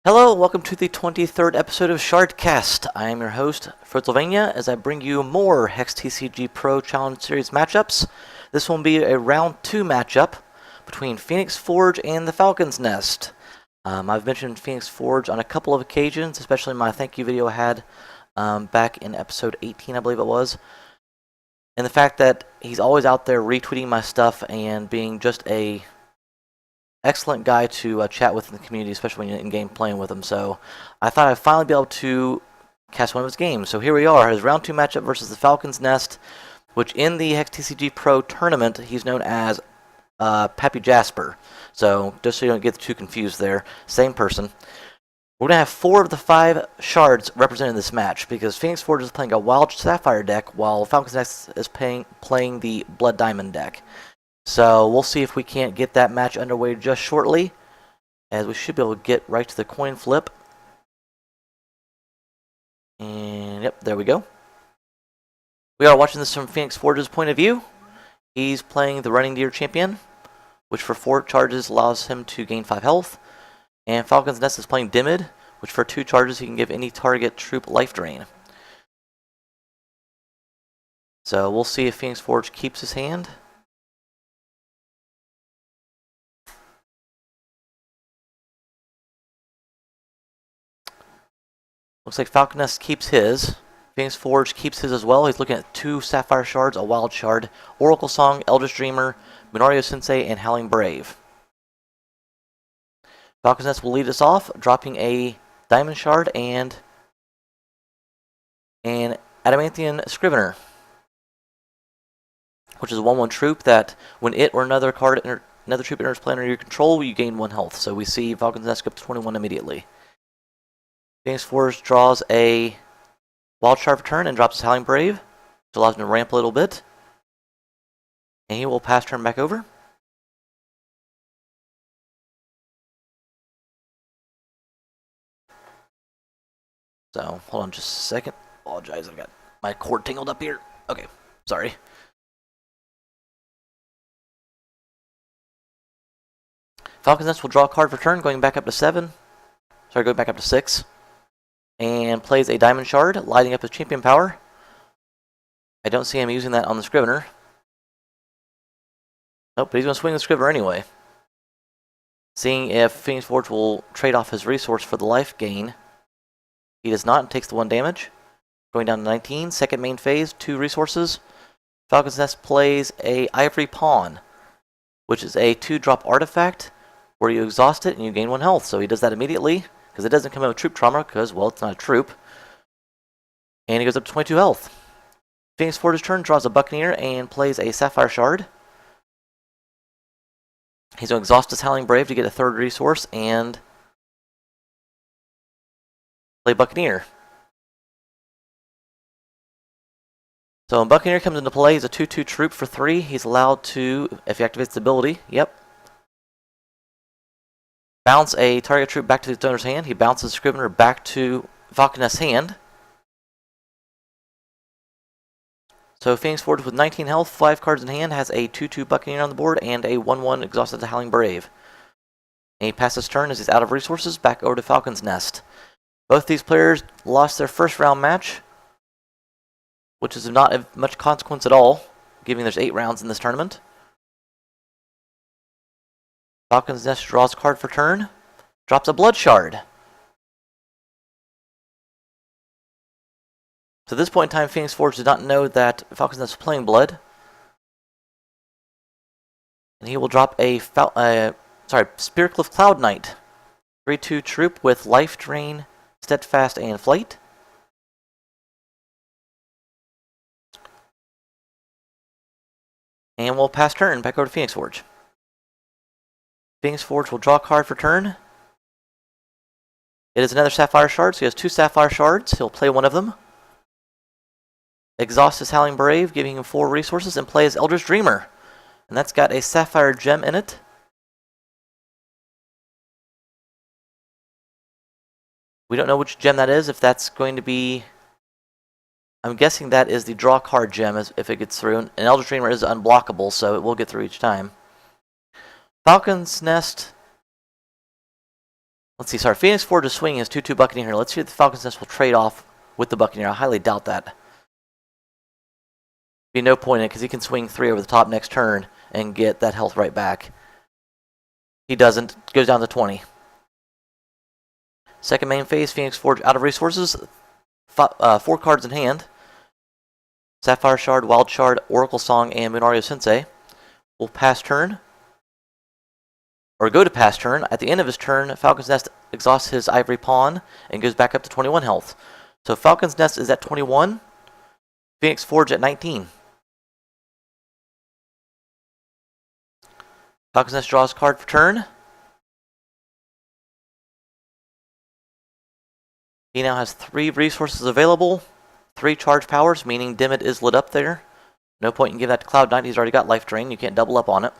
Hello, welcome to the 23rd episode of Shardcast. I am your host, Fritzylvania, as I bring you more HexTCGPro Challenge Series matchups. This will be a round 2 matchup between Phoenix Forge and the Falcons Nest. I've mentioned Phoenix Forge on a couple of occasions, especially in my thank you video I had back in episode 18, I believe it was. And the fact that he's always out there retweeting my stuff and being just a excellent guy to chat with in the community, especially when you're in-game playing with him. So I thought I'd finally be able to cast one of his games. So here we are, his round 2 matchup versus the Falcons Nest, which in the HexTCGPro tournament, he's known as Pappy Jasper. So just so you don't get too confused there, same person. We're going to have 4 of the 5 shards represented in this match, because Phoenix Forge is playing a Wild Sapphire deck, while Falcons Nest is playing the Blood Diamond deck. So we'll see if we can't get that match underway just shortly, as we should be able to get right to the coin flip. And yep, there we go. We are watching this from Phoenix Forge's point of view. He's playing the Running Deer Champion, which for 4 charges allows him to gain 5 health. And Falcons Nest is playing Dimid, which for 2 charges he can give any target troop life drain. So we'll see if Phoenix Forge keeps his hand. Looks like Falcon Nest keeps his. Phoenix Forge keeps his as well. He's looking at 2 Sapphire Shards, a Wild Shard, Oracle Song, Eldritch Dreamer, Minario Sensei, and Howling Brave. Falcon Nest will lead us off, dropping a Diamond Shard and an Adamantian Scrivener, which is a 1/1 troop that when it or another troop enters play under your control, you gain 1 health. So we see Falcon Nest go up to 21 immediately. Phoenix Forge draws a Wild Shard for turn and drops his Howling Brave, which allows him to ramp a little bit. And he will pass turn back over. So, hold on just a second. Apologize, I got my cord tangled up here. Okay, sorry. Falcons Nest will draw a card for turn, going back up to 7. Sorry, going back up to 6. And plays a Diamond Shard, lighting up his champion power. I don't see him using that on the Scrivener. Nope, but he's going to swing the Scrivener anyway. Seeing if Phoenix Forge will trade off his resource for the life gain. He does not and takes the 1 damage. Going down to 19, second main phase, 2 resources. Falcon's Nest plays a Ivory Pawn, which is a 2-drop artifact where you exhaust it and you gain 1 health. So he does that immediately, because it doesn't come out with troop trauma, because, well, it's not a troop. And he goes up to 22 health. Phoenix Forge's turn draws a Buccaneer and plays a Sapphire Shard. He's going to exhaust his Howling Brave to get a 3rd resource and play Buccaneer. So when Buccaneer comes into play, he's a 2/2 troop for 3. He's allowed to, if he activates the ability, bounce a target troop back to the owner's hand. He bounces Scrivener back to Falcon Nest's hand. So Phoenix Forge with 19 health, 5 cards in hand, has a 2/2 Buccaneer on the board and a 1/1 exhausted to Howling Brave. And he passes turn as he's out of resources, back over to Falcon's Nest. Both these players lost their first round match, which is not of much consequence at all, given there's 8 rounds in this tournament. Falcon's Nest draws a card for turn, drops a Blood Shard. So at this point in time, Phoenix Forge did not know that Falcon's Nest was playing Blood. And he will drop a Spiritcliff Cloud Knight. 3/2 troop with Life Drain, Steadfast, and Flight. And we'll pass turn back over to Phoenix Forge. Phoenix Forge will draw a card for turn. It is another Sapphire Shard, so he has 2 Sapphire Shards. He'll play 1 of them. Exhaust his Howling Brave, giving him 4 resources, and play his Eldritch Dreamer. And that's got a Sapphire Gem in it. We don't know which gem that is, if that's going to be... I'm guessing that is the draw card gem if it gets through. And Eldritch Dreamer is unblockable, so it will get through each time. Falcon's Nest Let's see, sorry, Phoenix Forge is swinging his 2/2 Buccaneer here. Let's see if the Falcon's Nest will trade off with the Buccaneer. I highly doubt that. Be no point in it because he can swing 3 over the top next turn and get that health right back. He doesn't. Goes down to 20. Second main phase, Phoenix Forge out of resources. 4 cards in hand. Sapphire Shard, Wild Shard, Oracle Song, and Munario Sensei. Will pass turn. Or go to pass turn. At the end of his turn, Falcon's Nest exhausts his Ivory Pawn and goes back up to 21 health. So Falcon's Nest is at 21. Phoenix Forge at 19. Falcon's Nest draws a card for turn. He now has 3 resources available, 3 charge powers, meaning Dimit is lit up there. No point in giving that to Cloud Knight. He's already got Life Drain. You can't double up on it.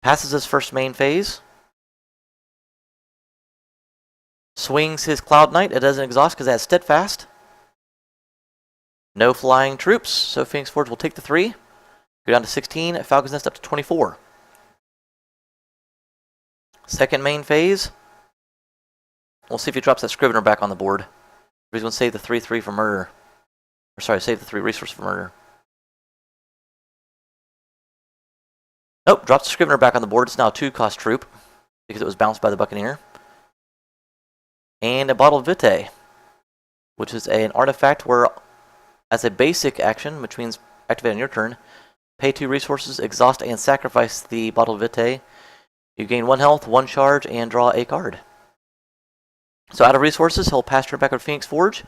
Passes his first main phase. Swings his Cloud Knight. It doesn't exhaust because it has Steadfast. No flying troops, so Phoenix Forge will take the 3. Go down to 16. Falcon's Nest up to 24. Second main phase. We'll see if he drops that Scrivener back on the board. He's going to save the 3/3 for murder. Or sorry, save the 3 resource for murder. Nope, drops the Scrivener back on the board. It's now a 2-cost troop because it was bounced by the Buccaneer. And a Bottle of Vitae, which is an artifact where, as a basic action, which means activate on your turn, pay 2 resources, exhaust and sacrifice the Bottle of Vitae. You gain 1 health, 1 charge, and draw a card. So out of resources, he'll pass turn back to Phoenix Forge.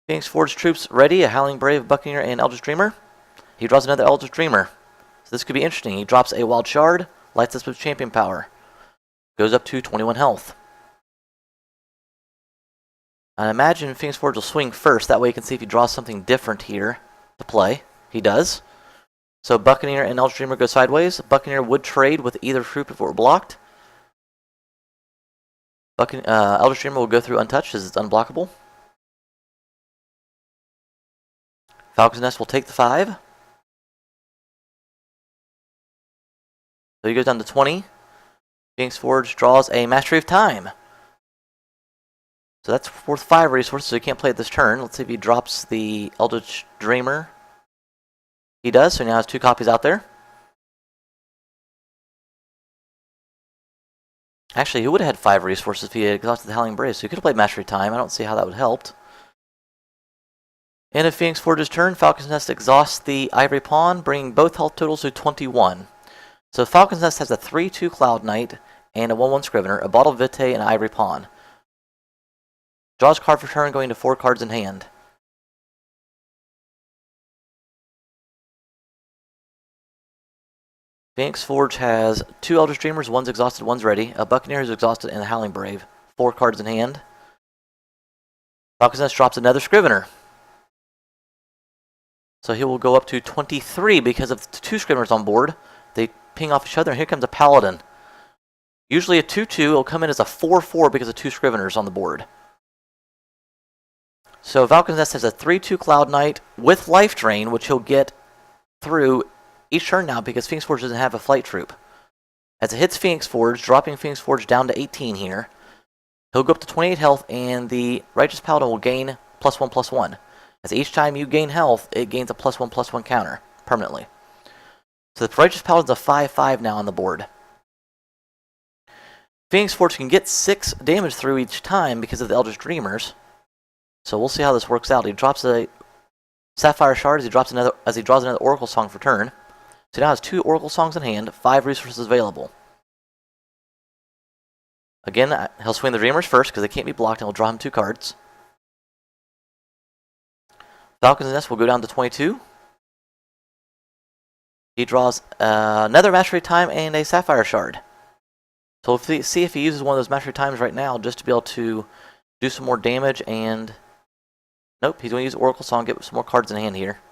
Phoenix Forge troops ready, a Howling Brave, Buccaneer, and Eldritch Dreamer. He draws another Eldritch Dreamer. So this could be interesting. He drops a Wild Shard, lights us with Champion Power. Goes up to 21 health. I imagine Phoenix Forge will swing first. That way you can see if he draws something different here to play. He does. So Buccaneer and Eldritch Dreamer go sideways. Buccaneer would trade with either troop if it were blocked. Eldritch Dreamer will go through untouched as it's unblockable. Falcon's Nest will take the 5. So he goes down to 20. Phoenix Forge draws a Mastery of Time. So that's worth 5 resources, so he can't play it this turn. Let's see if he drops the Eldritch Dreamer. He does, so he now has 2 copies out there. Actually, he would have had 5 resources if he had exhausted the Howling Brave, so he could have played Mastery of Time. I don't see how that would have helped. End of Phoenix Forge's turn, Falcon's Nest exhausts the Ivory Pawn, bringing both health totals to 21. So Falcon's Nest has a 3/2 Cloud Knight and a 1/1 Scrivener, a Bottle of Vitae, and an Ivory Pawn. Draws card for turn, going to 4 cards in hand. Phoenix Forge has 2 Eldritch Dreamers, one's exhausted, one's ready. A Buccaneer who's exhausted, and a Howling Brave. 4 cards in hand. Falcon's Nest drops another Scrivener. So he will go up to 23 because of the 2 Scriveners on board. They ping off each other, and here comes a Paladin. Usually a 2/2 will come in as a 4/4 because of 2 Scriveners on the board. So Falcon's Nest has a 3/2 Cloud Knight with Life Drain, which he'll get through each turn now because Phoenix Forge doesn't have a flight troop. As it hits Phoenix Forge, dropping Phoenix Forge down to 18 here, he'll go up to 28 health, and the Righteous Paladin will gain +1/+1. As each time you gain health, it gains a +1/+1 counter permanently. So the Righteous Paladin's a 5/5 now on the board. Phoenix Forge can get 6 damage through each time because of the Eldritch Dreamers. So we'll see how this works out. He drops a Sapphire Shard as he draws another Oracle Song for turn. So he now has 2 Oracle Songs in hand, 5 resources available. Again, he'll swing the Dreamers first because they can't be blocked, and he'll draw him 2 cards. Falcon's Nest will go down to 22. He draws another Mastery of Time and a Sapphire Shard. So we'll see if he uses one of those Mastery of Times right now just to be able to do some more damage, and nope, he's going to use Oracle Song, get some more cards in hand here.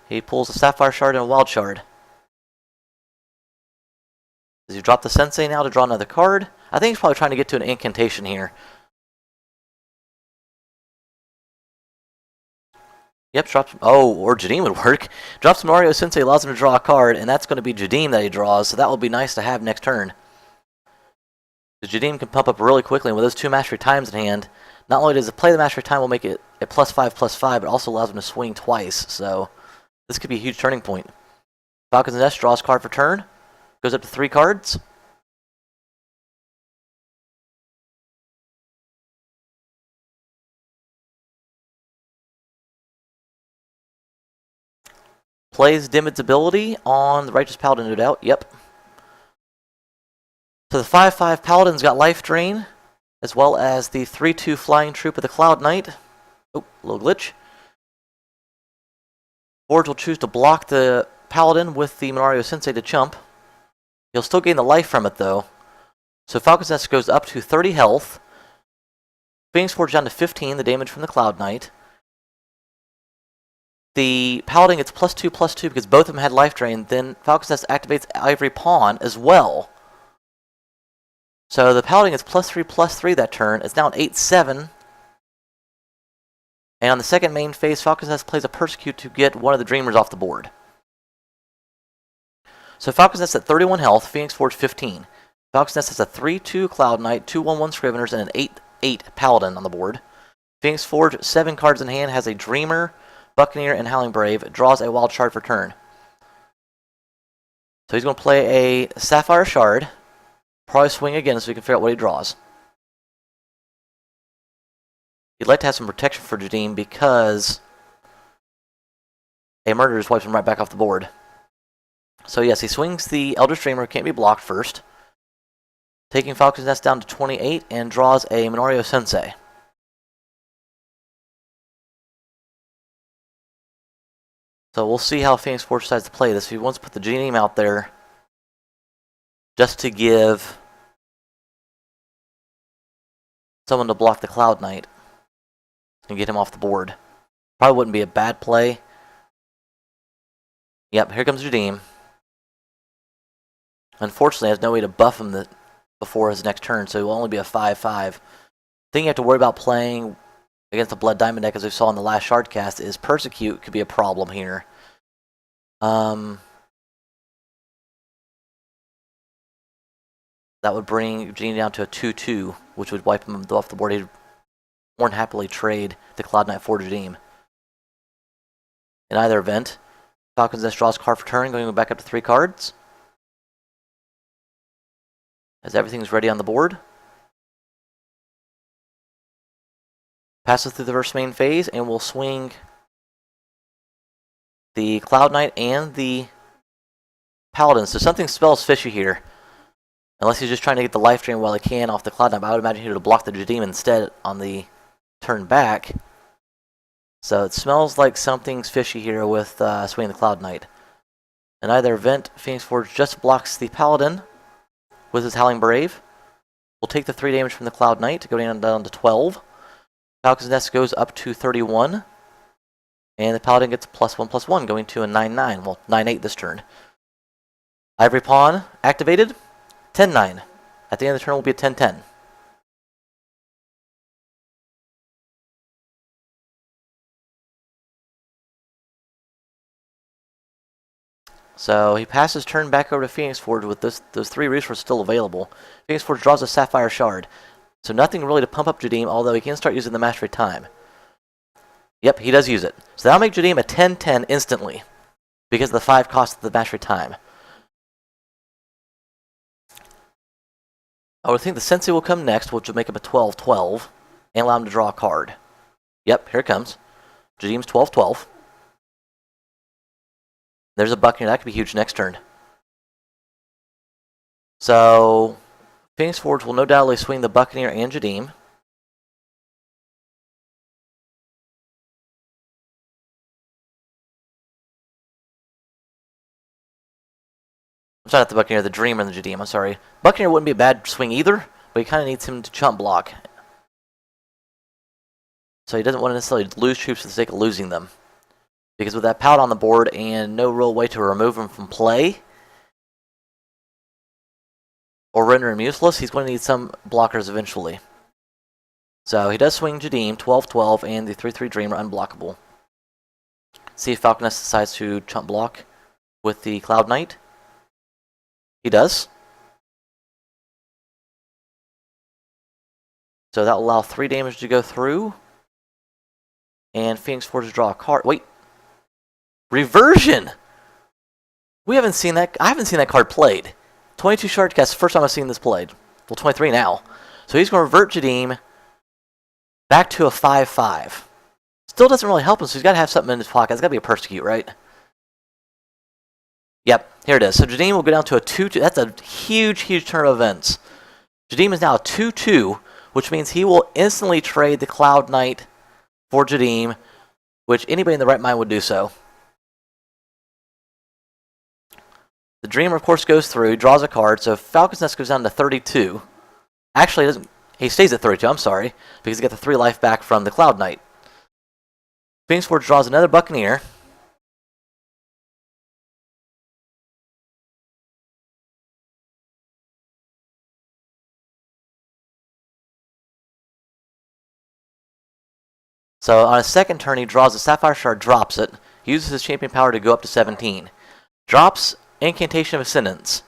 He pulls a Sapphire Shard and a Wild Shard. Does he drop the Sensei now to draw another card? I think he's probably trying to get to an incantation here. Yep, drops. Oh, or Jadeem would work. Drops Mario Sensei, allows him to draw a card, and that's going to be Jadeem that he draws, so that will be nice to have next turn. Because Jadeem can pump up really quickly, and with those 2 mastery times in hand, not only does it play the mastery time, will make it a +5/+5, but also allows him to swing twice, so this could be a huge turning point. Falcons Nest draws card for turn, goes up to 3 cards. Plays Dimmit's ability on the Righteous Paladin, no doubt. Yep. So the 5/5 Paladin's got Life Drain, as well as the 3/2 Flying Troop of the Cloud Knight. Oh, little glitch. Forge will choose to block the Paladin with the Mario Sensei to chump. He'll still gain the life from it, though. So Falcon's Nest goes up to 30 health. Phoenix Forge down to 15, the damage from the Cloud Knight. The Paladin gets +2/+2 because both of them had life drain. Then Falcon's Nest activates Ivory Pawn as well. So the Paladin gets +3/+3 that turn. It's now an 8/7. And on the second main phase, Falcon's Nest plays a Persecute to get one of the Dreamers off the board. So Falcon's Nest at 31 health, Phoenix Forge 15. Falcon's Nest has a 3/2 Cloud Knight, 2/1/1 Scriveners, and an 8/8 Paladin on the board. Phoenix Forge, 7 cards in hand, has a Dreamer, Buccaneer, and Howling Brave. Draws a Wild Shard for turn. So he's going to play a Sapphire Shard. Probably swing again so we can figure out what he draws. He'd like to have some protection for Jadeem because a murder just wipes him right back off the board. So yes, he swings the Elder Dreamer, can't be blocked first. Taking Falcon's Nest down to 28 and draws a Minorio Sensei. So we'll see how Phoenix Forge decides to play this. If he wants to put the Jadeem out there just to give someone to block the Cloud Knight and get him off the board. Probably wouldn't be a bad play. Yep, here comes Jadeem. Unfortunately, there's no way to buff him before his next turn, so it will only be a 5/5. The thing you have to worry about playing against the Blood Diamond deck, as we saw in the last Shardcast, is Persecute could be a problem here. That would bring Jadeem down to a 2/2, which would wipe him off the board. He'd more than happily trade the Cloud Knight for Jadeem. In either event, Falcon's Nest draws a card for turn, going back up to 3 cards. As everything's ready on the board. Passes through the first main phase, and we'll swing the Cloud Knight and the Paladin. So something spells fishy here. Unless he's just trying to get the life drain while he can off the Cloud Knight. But I would imagine he would block the Jadeem instead on the turn back. So it smells like something's fishy here with swinging the Cloud Knight. In either event, Phoenix Forge just blocks the Paladin with his Howling Brave. We'll take the 3 damage from the Cloud Knight, going down to 12. Falcon's Nest goes up to 31. And the Paladin gets +1/+1, going to a 9/9. Well, 9/8 this turn. Ivory Pawn activated. 10/9. At the end of the turn will be a 10/10. So he passes turn back over to Phoenix Forge with those 3 resources still available. Phoenix Forge draws a Sapphire Shard. So nothing really to pump up Jadeem, although he can start using the Mastery Time. Yep, he does use it. So that'll make Jadeem a 10/10 instantly because of the 5 cost of the Mastery Time. I would think the Sensei will come next, which will make him a 12/12 and allow him to draw a card. Yep, here it comes. Jadeem's 12/12. There's a Buccaneer. That could be huge next turn. So Phoenix Forge will no doubtly swing the Buccaneer and Jadeem. I'm sorry, not the Buccaneer, the Dreamer and the Jadeem, I'm sorry. Buccaneer wouldn't be a bad swing either, but he kind of needs him to chump block. So he doesn't want to necessarily lose troops for the sake of losing them. Because with that Paladin on the board and no real way to remove him from play, or render him useless, he's going to need some blockers eventually. So he does swing Jadeem, 12/12, and the 3/3 Dreamer unblockable. See if Falcons decides to chump block with the Cloud Knight. He does. So that will allow 3 damage to go through. And Phoenix Forge to draw a card. Wait. Reversion! We haven't seen that. I haven't seen that card played. 22 Shardcast, first time I've seen this played. Well, 23 now. So he's going to revert Jadeem back to a 5/5. Still doesn't really help him, so he's got to have something in his pocket. It's got to be a Persecute, right? Yep, here it is. So Jadeem will go down to a 2/2. That's a huge, huge turn of events. Jadeem is now a 2/2, which means he will instantly trade the Cloud Knight for Jadeem, which anybody in the right mind would do so. The Dreamer, of course, goes through, he draws a card, so Falcon's Nest goes down to 32. Actually, he stays at 32, I'm sorry, because he got the 3 life back from the Cloud Knight. Phoenix Forge draws another Buccaneer. So on his second turn, he draws a Sapphire Shard, drops it, uses his champion power to go up to 17. Drops Incantation of Ascendance.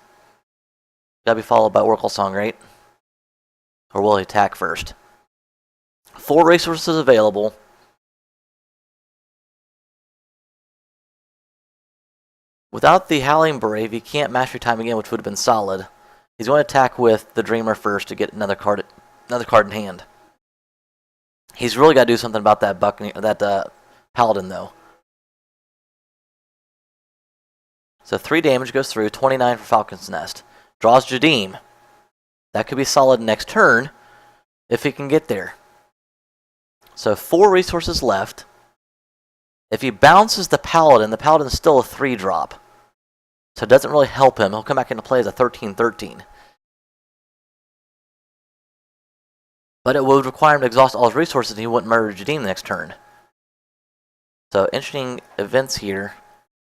Gotta be followed by Oracle Song, right? Or will he attack first? 4 resources available. Without the Howling Brave, he can't Mastery Time again, which would have been solid. He's going to attack with the Dreamer first to get another card in hand. He's really got to do something about that Paladin, though. So 3 damage goes through, 29 for Falcon's Nest. Draws Jadeem. That could be solid next turn if he can get there. So 4 resources left. If he bounces the Paladin's still a 3-drop. So it doesn't really help him. He'll come back into play as a 13/13. But it would require him to exhaust all his resources and he wouldn't murder Jadeem the next turn. So interesting events here.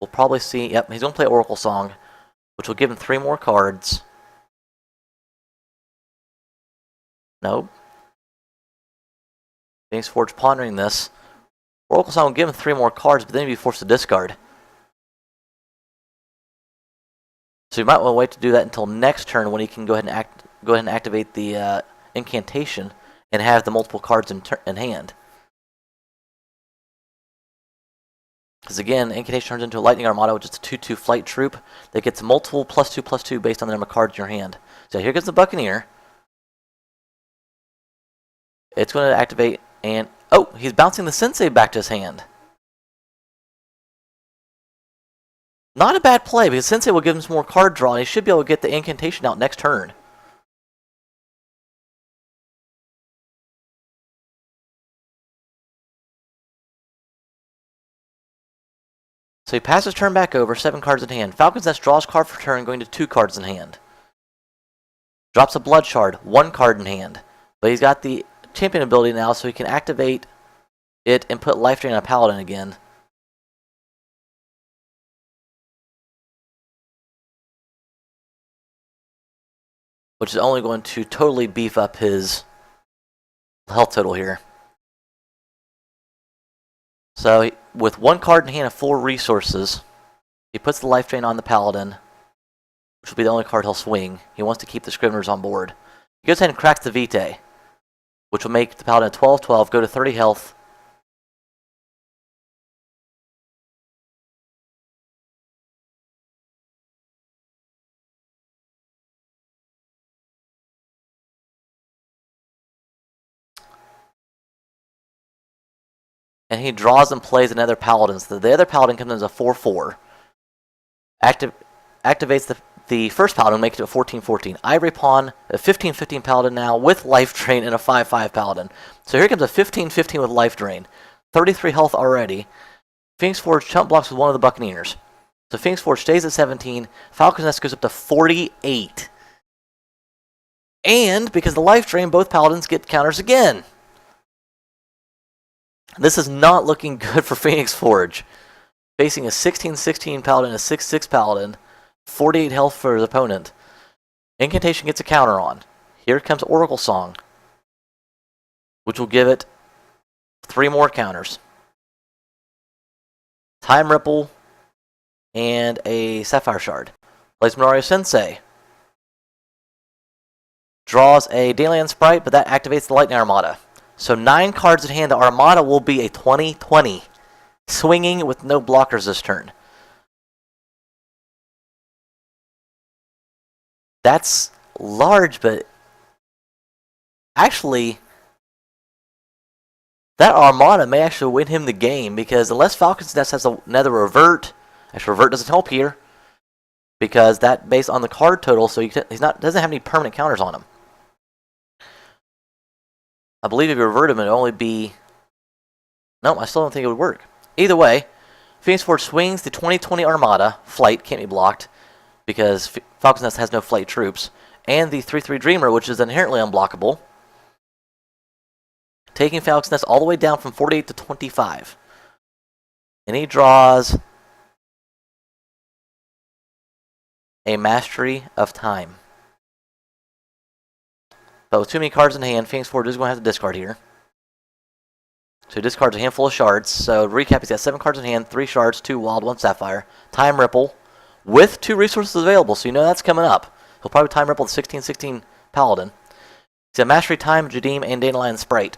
We'll probably see, yep, he's going to play Oracle Song, which will give him 3 more cards. Nope. Phoenix Forge pondering this. Oracle Song will give him 3 more cards, but then he'd be forced to discard. So you might want to wait to do that until next turn when he can go ahead and activate the incantation and have the multiple cards in hand. Because again, incantation turns into a Lightning Armada, which is a 2/2 flight troop that gets multiple +2/+2 based on the number of cards in your hand. So here goes the Buccaneer. It's going to activate and... Oh, he's bouncing the Sensei back to his hand. Not a bad play, because Sensei will give him some more card draw, and he should be able to get the incantation out next turn. So he passes turn back over, 7 cards in hand. Falcon's Nest draws card for turn, going to 2 cards in hand. Drops a Blood Shard, 1 card in hand. But he's got the champion ability now, so he can activate it and put Life Drain on a Paladin again. Which is only going to totally beef up his health total here. So with 1 card in hand of 4 resources, he puts the Life Drain on the Paladin, which will be the only card he'll swing. He wants to keep the Scriveners on board. He goes ahead and cracks the Vitae, which will make the Paladin 12/12, go to 30 health. And he draws and plays another Paladin. So the other Paladin comes in as a 4/4. Activates the first Paladin, make it a 14/14. Ivory Pawn, a 15/15 Paladin now with Life Drain and a 5/5 Paladin. So here comes a 15/15 with Life Drain. 33 health already. Phoenix Forge chump blocks with one of the Buccaneers. So Phoenix Forge stays at 17. Falcon's Nest goes up to 48. And because of the Life Drain, both Paladins get counters again. This is not looking good for Phoenix Forge. Facing a 16/16 Paladin and a 6/6 Paladin. 48 health for his opponent. Incantation gets a counter on. Here comes Oracle Song, which will give it 3 more counters. Time Ripple, and a Sapphire Shard. Plays Mario Sensei. Draws a Dandelion Sprite, but that activates the Lightning Armada. So 9 cards in hand. The Armada will be a 20/20. Swinging with no blockers this turn. That's large, but actually, that Armada may actually win him the game, because unless Falcons Nest has another Revert, actually Revert doesn't help here, because that based on the card total, so doesn't have any permanent counters on him. I believe if you revert him, it would only be... No, I still don't think it would work. Either way, Phoenix Forge swings the 20/20 Armada. Flight can't be blocked, because Falcons Nest has no flight troops. And the 3/3 Dreamer, which is inherently unblockable, taking Falcons Nest all the way down from 48 to 25. And he draws a Mastery of Time. But with too many cards in hand, Phoenix Forge is going to have to discard here. So he discards a handful of shards. So to recap, he's got 7 cards in hand, 3 shards, 2 wild, 1 sapphire. Time Ripple with 2 resources available, so you know that's coming up. He'll probably Time Ripple the 16/16 Paladin. He's got Mastery Time, Jadim, and Dandelion Sprite.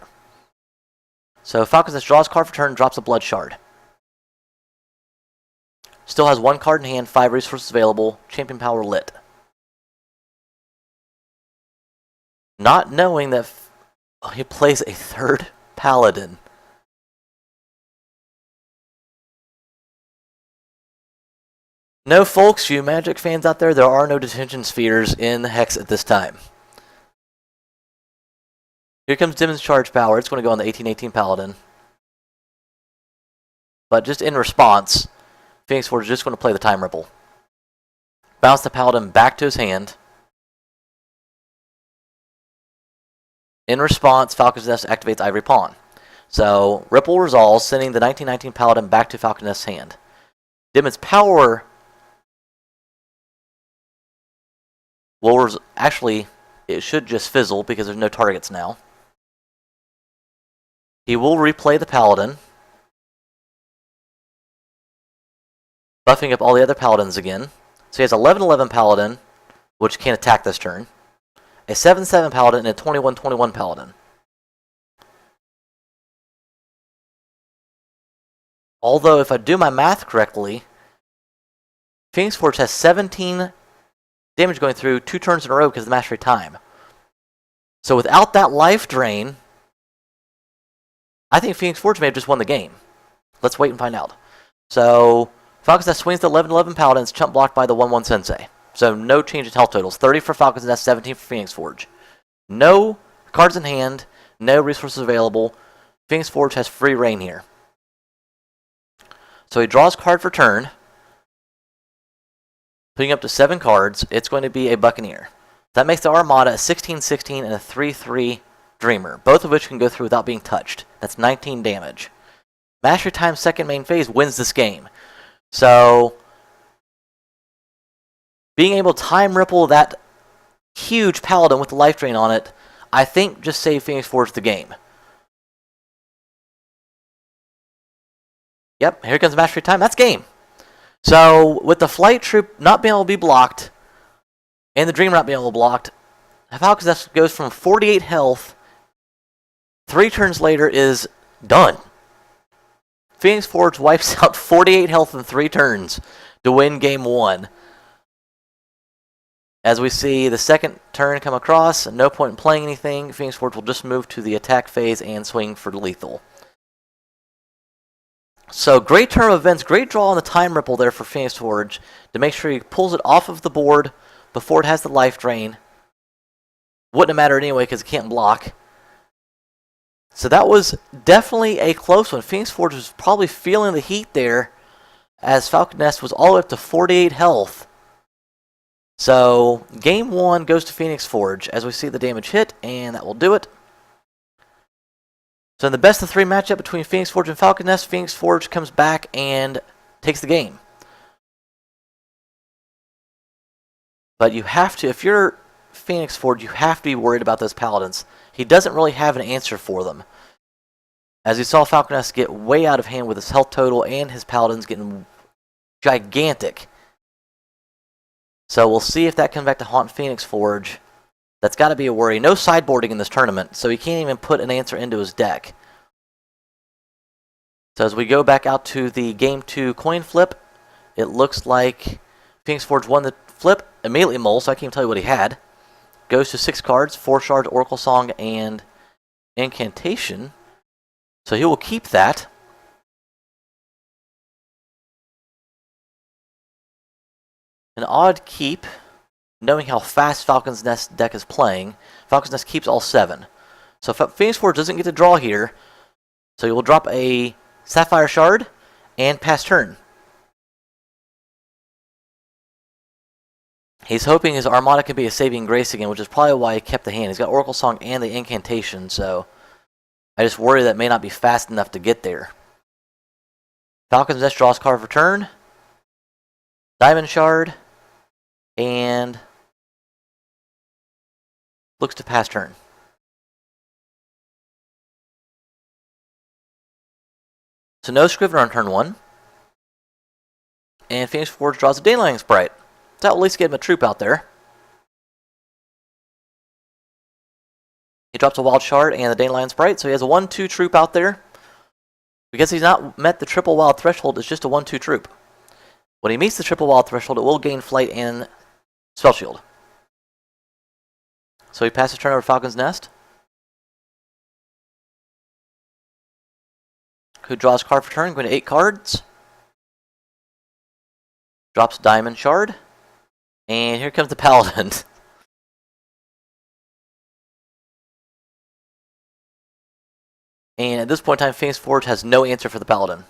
So Falcons Nest draws a card for turn, drops a Blood Shard. Still has 1 card in hand, 5 resources available, Champion Power lit. Not knowing that he plays a 3rd Paladin. No, folks, you Magic fans out there, there are no detention spheres in Hex at this time. Here comes Demon's Charge Power. It's going to go on the 18/18 Paladin. But just in response, Phoenix Forge is just going to play the Time Ripple. Bounce the Paladin back to his hand. In response, Falcon's Nest activates Ivory Pawn. So, Ripple resolves, sending the 19/19 Paladin back to Falcon's Nest's hand. Demon's Power will actually, it should just fizzle because there's no targets now. He will replay the Paladin, buffing up all the other Paladins again. So he has 11/11 Paladin, which can't attack this turn. A 7/7 Paladin and a 21/21 Paladin. Although, if I do my math correctly, Phoenix Forge has 17 damage going through 2 turns in a row because of the Mastery Time. So without that life drain, I think Phoenix Forge may have just won the game. Let's wait and find out. So, Falcons Nest swings the 11/11 Paladins, chump blocked by the 1/1 Sensei. So no change in health totals. 30 for Falcons Nest, 17 for Phoenix Forge. No cards in hand, no resources available. Phoenix Forge has free reign here. So he draws a card for turn, putting up to 7 cards. It's going to be a Buccaneer. That makes the Armada a 16/16 and a 3/3 Dreamer, both of which can go through without being touched. That's 19 damage. Mastery Time's second main phase wins this game. So, being able to Time Ripple that huge Paladin with the life drain on it, I think just saved Phoenix Forge the game. Yep, here comes Mastery Time. That's game. So, with the Flight Troop not being able to be blocked, and the Dreamer not being able to be blocked, Falcons Nest goes from 48 health, 3 turns later is done. Phoenix Forge wipes out 48 health in 3 turns to win game 1. As we see the second turn come across, no point in playing anything. Phoenix Forge will just move to the attack phase and swing for lethal. So great turn of events, great draw on the Time Ripple there for Phoenix Forge to make sure he pulls it off of the board before it has the life drain. Wouldn't have mattered anyway because it can't block. So that was definitely a close one. Phoenix Forge was probably feeling the heat there as Falcon Nest was all the way up to 48 health. So game 1 goes to Phoenix Forge as we see the damage hit, and that will do it. So in the best of 3 matchup between Phoenix Forge and Falcon Nest, Phoenix Forge comes back and takes the game. But you have to, if you're Phoenix Forge, you have to be worried about those Paladins. He doesn't really have an answer for them. As you saw Falcon Nest get way out of hand with his health total and his paladins getting gigantic. So we'll see if that comes back to haunt Phoenix Forge. That's got to be a worry. No sideboarding in this tournament, so he can't even put an answer into his deck. So as we go back out to the Game 2 coin flip, it looks like Phoenix Forge won the flip, immediately mull, so I can't even tell you what he had. Goes to 6 cards, 4 shards, Oracle Song, and Incantation. So he will keep that. An odd keep, knowing how fast Falcon's Nest deck is playing. Falcon's Nest keeps all 7. So Phoenix Forge doesn't get to draw here. So he will drop a Sapphire Shard and pass turn. He's hoping his Armada can be a saving grace again, which is probably why he kept the hand. He's got Oracle Song and the Incantation, so I just worry that may not be fast enough to get there. Falcon's Nest draws card for turn. Diamond Shard. And looks to pass turn. So no Scrivener on turn 1. And Phoenix Forge draws a Dandelion Sprite. So that'll at least get him a troop out there. He drops a Wild Shard and the Dandelion Sprite, so he has a 1-2 troop out there. Because he's not met the triple wild threshold, it's just a 1-2 troop. When he meets the triple wild threshold, it will gain flight and spell shield. So he passes turn over Falcon's Nest. Who draws card for turn, going to 8 cards. Drops Diamond Shard. And here comes the Paladin. And at this point in time, Phoenix Forge has no answer for the Paladin.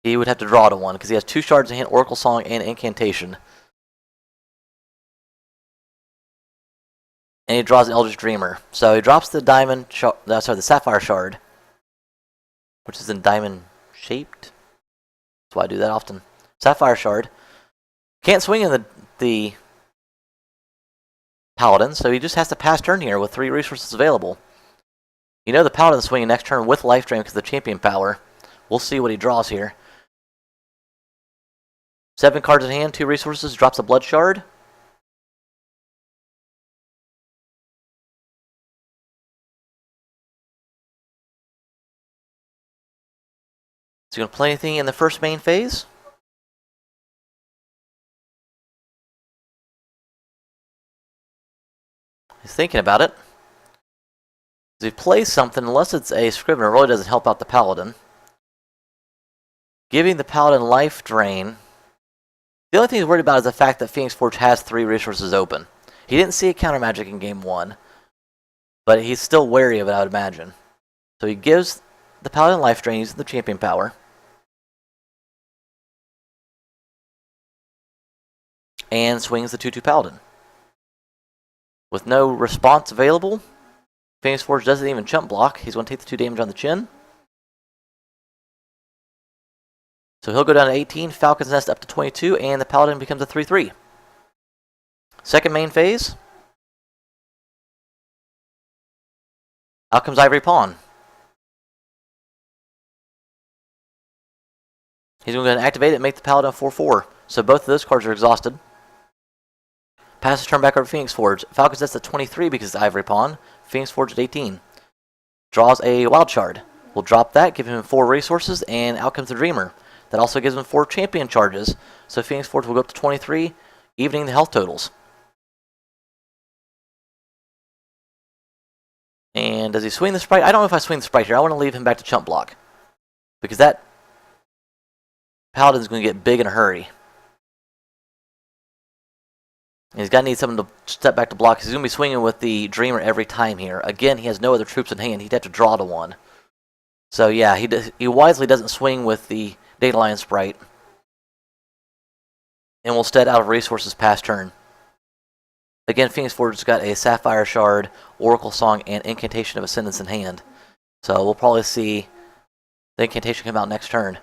He would have to draw to one, because he has 2 shards in hand, Oracle Song, and Incantation. And he draws an Eldritch Dreamer. So he drops the the Sapphire Shard, which is in diamond shaped. That's why I do that often. Sapphire Shard. Can't swing in the Paladin, so he just has to pass turn here with 3 resources available. You know the Paladin's swinging next turn with Life Drain because of the Champion Power. We'll see what he draws here. 7 cards in hand, 2 resources, drops a Blood Shard. Is he going to play anything in the first main phase? He's thinking about it. If he plays something, unless it's a Scrivener, it really doesn't help out the Paladin. Giving the Paladin Life Drain. The only thing he's worried about is the fact that Phoenix Forge has 3 resources open. He didn't see a counter magic in game 1, but he's still wary of it, I would imagine. So he gives the Paladin Life Drain using the Champion Power. And swings the 2-2 Paladin. With no response available, Phoenix Forge doesn't even chump block. He's going to take the 2 damage on the chin. So he'll go down to 18, Falcon's Nest up to 22, and the Paladin becomes a 3-3. Second main phase. Out comes Ivory Pawn. He's going to activate it and make the Paladin 4-4. So both of those cards are exhausted. Passes turn back over to Phoenix Forge. Falcon's Nest at 23 because it's Ivory Pawn. Phoenix Forge at 18. Draws a Wild Shard. We'll drop that, give him 4 resources, and out comes the Dreamer. That also gives him 4 champion charges. So Phoenix Forge will go up to 23, evening the health totals. And does he swing the Sprite? I don't know if I swing the Sprite here. I want to leave him back to chump block. Because that Paladin's going to get big in a hurry. And he's going to need someone to step back to block. He's going to be swinging with the Dreamer every time here. Again, he has no other troops in hand. He'd have to draw to one. So yeah, he wisely doesn't swing with the Dandelion Sprite. And will instead out of resources past turn. Again, Phoenix Forge has got a Sapphire Shard, Oracle Song, and Incantation of Ascendance in hand. So we'll probably see the Incantation come out next turn.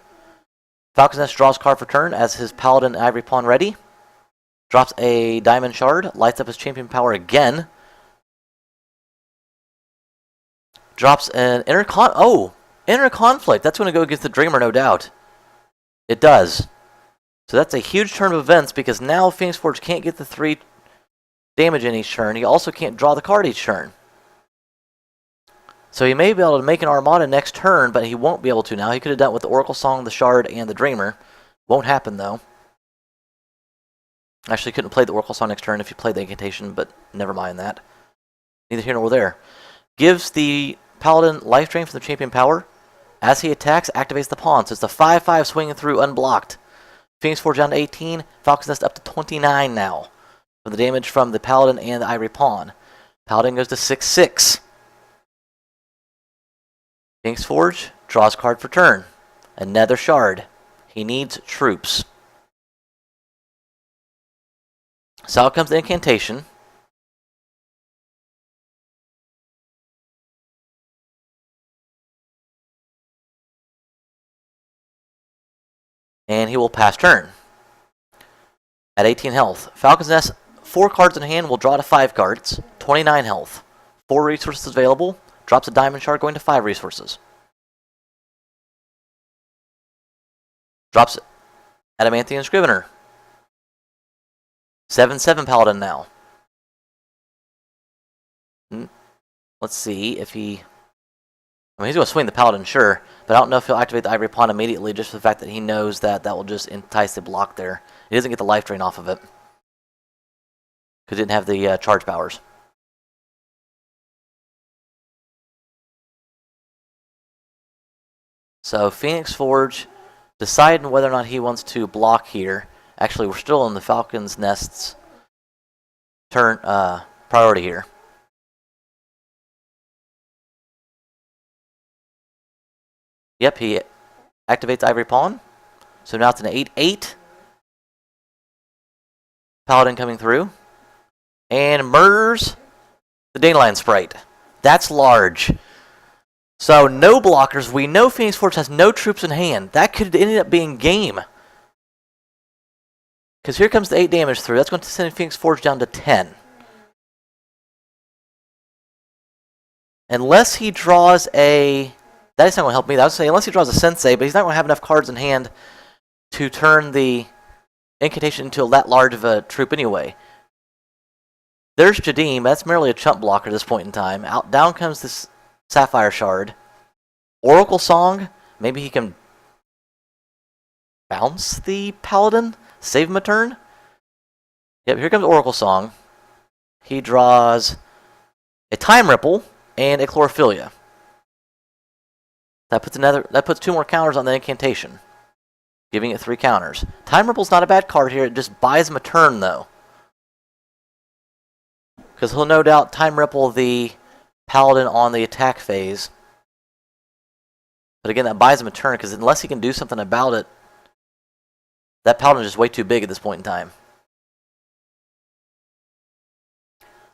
Falcon's Nest draws card for turn as his Paladin Ivory Pawn ready. Drops a Diamond Shard, lights up his Champion Power again. Drops an Intercon. Oh! Inner conflict. That's going to go against the Dreamer, no doubt. It does. So that's a huge turn of events because now Phoenix Forge can't get the 3 damage in each turn. He also can't draw the card each turn. So he may be able to make an Armada next turn, but he won't be able to now. He could have done it with the Oracle Song, the Shard, and the Dreamer. Won't happen, though. Actually, couldn't play the Oracle Song next turn if you played the Incantation, but never mind that. Neither here nor there. Gives the Paladin life drain from the Champion Power. As he attacks, activates the pawn. So it's a 5-5 swinging through unblocked. Phoenix Forge down to 18. Falcon's Nest up to 29 now. For the damage from the Paladin and the Ivory Pawn. Paladin goes to 6-6. Phoenix Forge draws card for turn. Another Shard. He needs troops. So out comes the Incantation. And he will pass turn. At 18 health. Falcon's Nest, 4 cards in hand, will draw to 5 cards. 29 health. 4 resources available. Drops a Diamond Shard going to 5 resources. Drops Adamanthian Scrivener. 7-7 Paladin now. Let's see if he... I mean, he's going to swing the Paladin, sure, but I don't know if he'll activate the Ivory Pawn immediately just for the fact that he knows that that will just entice the block there. He doesn't get the life drain off of it because he didn't have the charge powers. So Phoenix Forge deciding whether or not he wants to block here. Actually, we're still in the Falcon's Nest's turn priority here. Yep, he activates Ivory Pawn. So now it's an 8-8. Paladin coming through. And murders the Dandelion Sprite. That's large. So no blockers. We know Phoenix Forge has no troops in hand. That could end up being game. Because here comes the 8 damage through. That's going to send Phoenix Forge down to 10. Unless he draws a... That's not going to help me. I would say unless he draws a Sensei, but he's not going to have enough cards in hand to turn the Incantation into that large of a troop anyway. There's Jadim. That's merely a chump blocker at this point in time. Down comes this Sapphire Shard. Oracle Song. Maybe he can bounce the Paladin. Save him a turn. Yep, here comes Oracle Song. He draws a Time Ripple and a Chlorophylla. That puts 2 more counters on the Incantation, giving it 3 counters. Time Ripple's not a bad card here. It just buys him a turn, though. Because he'll no doubt Time Ripple the Paladin on the attack phase. But again, that buys him a turn, because unless he can do something about it, that Paladin is just way too big at this point in time.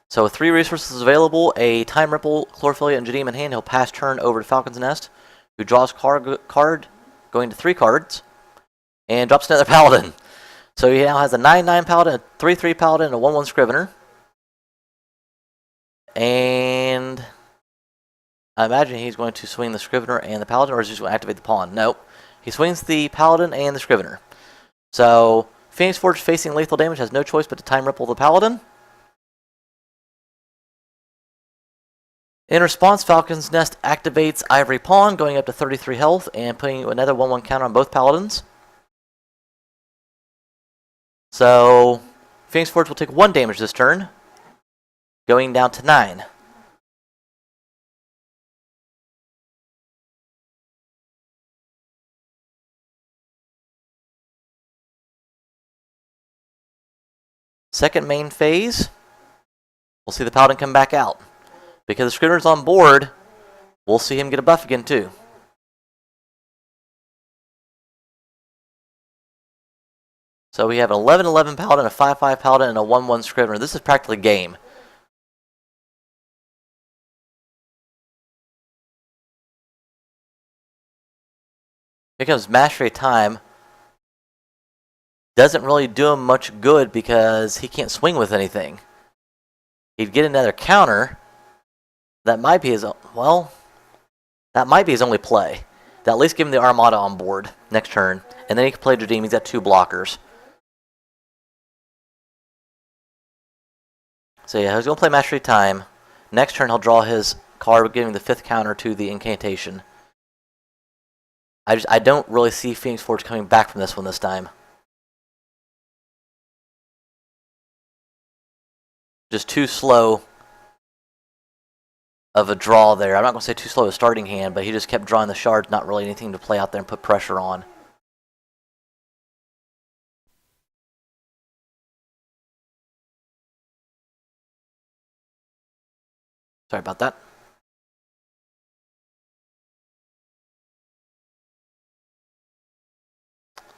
So with 3 resources available, a Time Ripple, Chlorophylla, and Jadim in hand, he'll pass turn over to Falcon's Nest, who draws card going to 3 cards, and drops another Paladin. So he now has a 9-9 Paladin, a 3-3 Paladin, and a 1-1 Scrivener. And I imagine he's going to swing the Scrivener and the Paladin, or is he just going to activate the pawn? Nope. He swings the Paladin and the Scrivener. So Phoenix Forge facing lethal damage has no choice but to Time Ripple the Paladin. In response, Falcon's Nest activates Ivory Pawn, going up to 33 health, and putting another 1-1 counter on both Paladins. So Phoenix Forge will take 1 damage this turn, going down to 9. Second main phase, we'll see the Paladin come back out. Because the Scrivener's on board, we'll see him get a buff again too. So we have an 11-11 Paladin, a 5-5 Paladin, and a 1-1 Scrivener. This is practically game. Here comes Mastery of Time. Doesn't really do him much good because he can't swing with anything. He'd get another counter. That might be his own. Well, That might be his only play. To at least give him the Armada on board next turn, and then he can play Jadim. He's got 2 blockers. So yeah, he's going to play Mastery Time. Next turn, he'll draw his card, giving the 5th counter to the incantation. I don't really see Phoenix Forge coming back from this one this time. Just too slow of a draw there. I'm not going to say too slow a starting hand, but he just kept drawing the shards, not really anything to play out there and put pressure on. Sorry about that.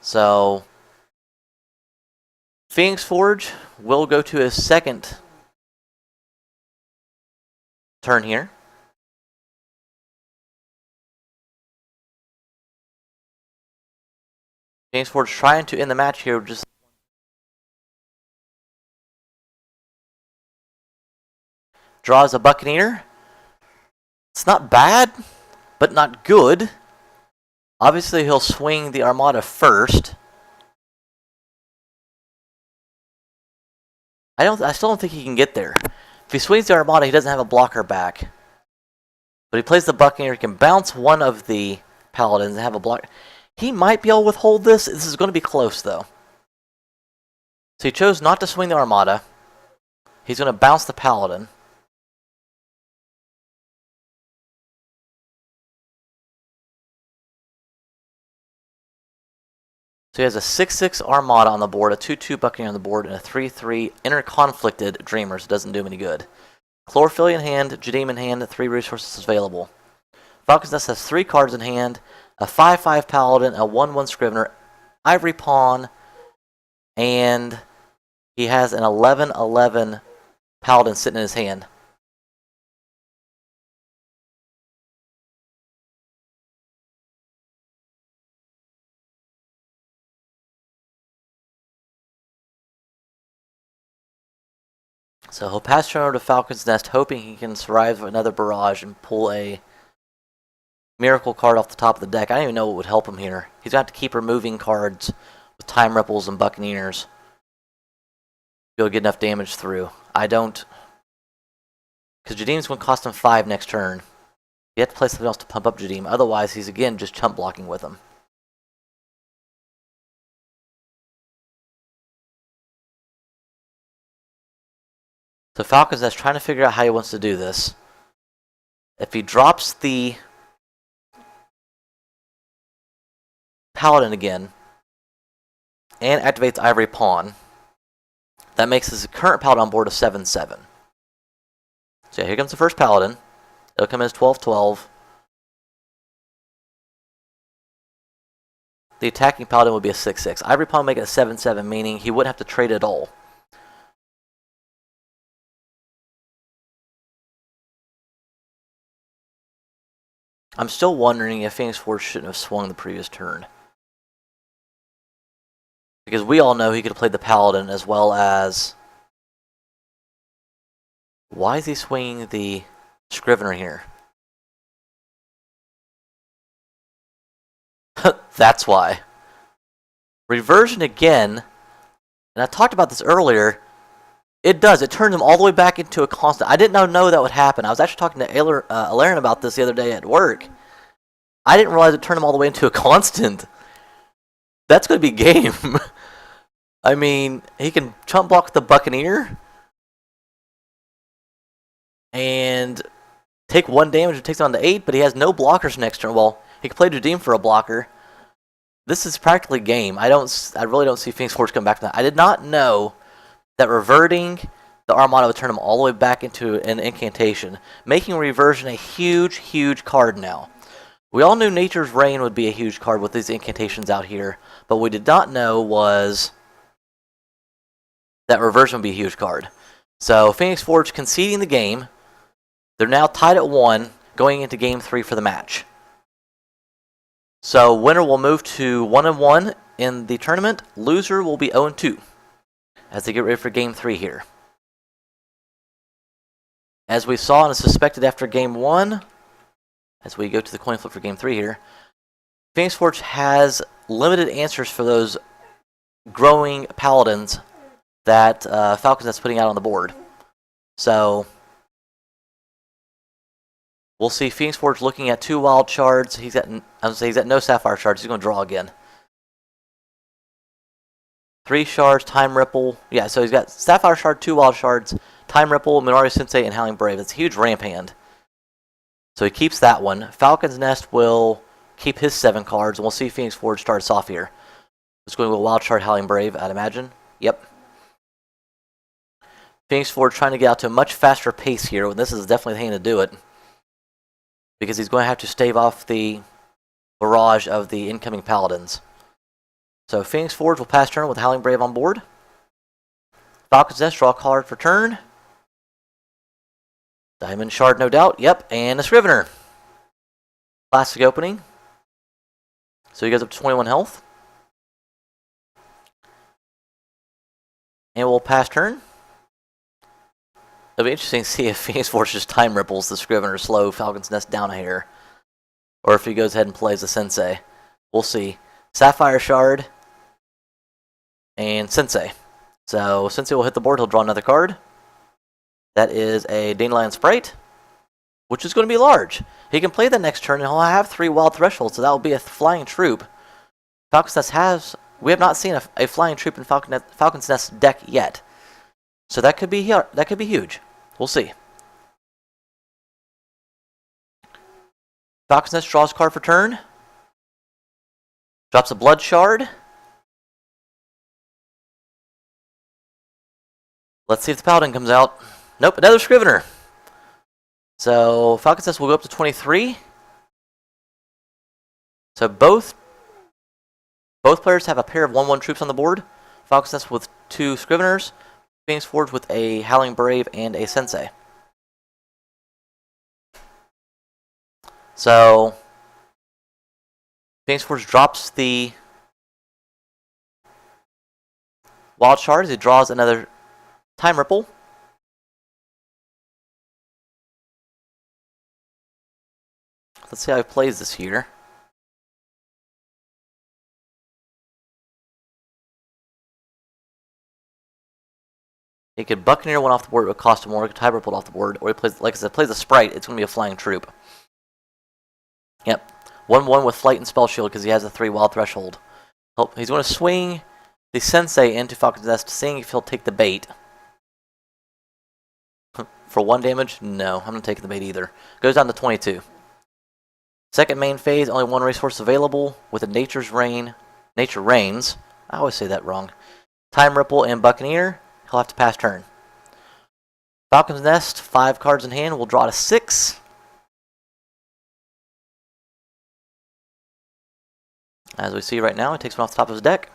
So, Phoenix Forge will go to his 2nd turn here. Phoenix Forge trying to end the match here. Just draws a Buccaneer. It's not bad, but not good. Obviously, he'll swing the Armada first. I still don't think he can get there. If he swings the Armada, he doesn't have a blocker back. But he plays the Buccaneer. He can bounce one of the Paladins and have a block. He might be able to withhold this. This is going to be close, though. So he chose not to swing the Armada. He's going to bounce the Paladin. So he has a 6/6 Armada on the board, a 2/2 Buccaneer on the board, and a 3/3 Interconflicted Dreamer, so it doesn't do him any good. Chlorophyll in hand, Jadim in hand, 3 resources available. Falcons Nest has 3 cards in hand, a 5/5 Paladin, a 1/1 Scrivener, Ivory Pawn, and he has an 11/11 Paladin sitting in his hand. So he'll pass turn over to Falcon's Nest, hoping he can survive another barrage and pull a miracle card off the top of the deck. I don't even know what would help him here. He's going to have to keep removing cards with Time Ripples and Buccaneers to be able to get enough damage through. I don't... Because Jadim's going to cost him 5 next turn. You have to play something else to pump up Jadim. Otherwise, he's again just chump blocking with him. So Falcon's Nest trying to figure out how he wants to do this. If he drops the Paladin again and activates Ivory Pawn, that makes his current Paladin on board a 7/7. So yeah, here comes the first Paladin. It'll come in as 12/12. The attacking Paladin would be a 6/6. Ivory Pawn would make it a 7/7, meaning he wouldn't have to trade at all. I'm still wondering if Phoenix Forge shouldn't have swung the previous turn. Because we all know he could have played the Paladin as well as... Why is he swinging the Scrivener here? That's why. Reversion again, and I talked about this earlier, it does. It turns him all the way back into a constant. I didn't know that would happen. I was actually talking to Alaren about this the other day at work. I didn't realize it turned him all the way into a constant. That's going to be game. I mean, he can chump block the Buccaneer and take 1 damage and takes it on to 8, but he has no blockers next turn. Well, he can play Jadim for a blocker. This is practically game. I really don't see Phoenix Forge come back to that. I did not know that reverting the Armada would turn him all the way back into an incantation, making reversion a huge, huge card now. We all knew Nature's Reign would be a huge card with these incantations out here, but what we did not know was that reversion would be a huge card. So Phoenix Forge conceding the game. They're now tied at 1, going into Game 3 for the match. So winner will move to 1-1 in the tournament. Loser will be 0-2 as they get ready for Game 3 here. As we saw and suspected after Game 1, as we go to the coin flip for game 3 here. Phoenix Forge has limited answers for those growing paladins that Falcons that's putting out on the board. So we'll see Phoenix Forge looking at 2 wild shards. He's got no sapphire shards. He's going to draw again. 3 shards, Time Ripple. Yeah, so he's got sapphire shard, 2 wild shards, Time Ripple, Minari Sensei, and Howling Brave. That's a huge ramp hand. So he keeps that one. Falcon's Nest will keep his 7 cards, and we'll see Phoenix Forge starts off here. It's going to go wild shard, Howling Brave, I'd imagine. Yep. Phoenix Forge trying to get out to a much faster pace here, and this is definitely the hand to do it, because he's going to have to stave off the barrage of the incoming paladins. So Phoenix Forge will pass turn with Howling Brave on board. Falcon's Nest, draw a card for turn. Diamond Shard, no doubt. Yep, and a Scrivener. Classic opening. So he goes up to 21 health. And we'll pass turn. It'll be interesting to see if Phoenix Forge just Time Ripples the Scrivener slow Falcon's Nest down a hair. Or if he goes ahead and plays the Sensei. We'll see. Sapphire Shard and Sensei. So Sensei will hit the board. He'll draw another card. That is a Dandelion Sprite, which is going to be large. He can play the next turn, and he'll have 3 wild thresholds, so that will be a flying troop. Falcon's Nest we have not seen a flying troop in Falcon's Nest deck yet. So that could be huge. We'll see. Falcon's Nest draws a card for turn. Drops a Blood Shard. Let's see if the Paladin comes out. Nope, another Scrivener. So Falcon's Nest will go up to 23. So both players have a pair of 1/1 troops on the board. Falcon's Nest with 2 Scriveners. Phoenix Forge with a Howling Brave and a Sensei. So Phoenix Forge drops the Wild Shard as he draws another Time Ripple. Let's see how he plays this here. He could Buccaneer one off the board, it would cost him more. He could Time Ripple off the board, or he plays, like I said, plays a Sprite. It's going to be a flying troop. Yep. 1/1 with Flight and Spell Shield because he has a 3 wild threshold. He's going to swing the Sensei into Falcon's Nest, seeing if he'll take the bait. For 1 damage? No, I'm not taking the bait either. Goes down to 22. Second main phase, only 1 resource available with a Nature Rains. I always say that wrong. Time Ripple and Buccaneer. He'll have to pass turn. Falcon's Nest, 5 cards in hand. We'll draw to 6. As we see right now, he takes one off the top of his deck.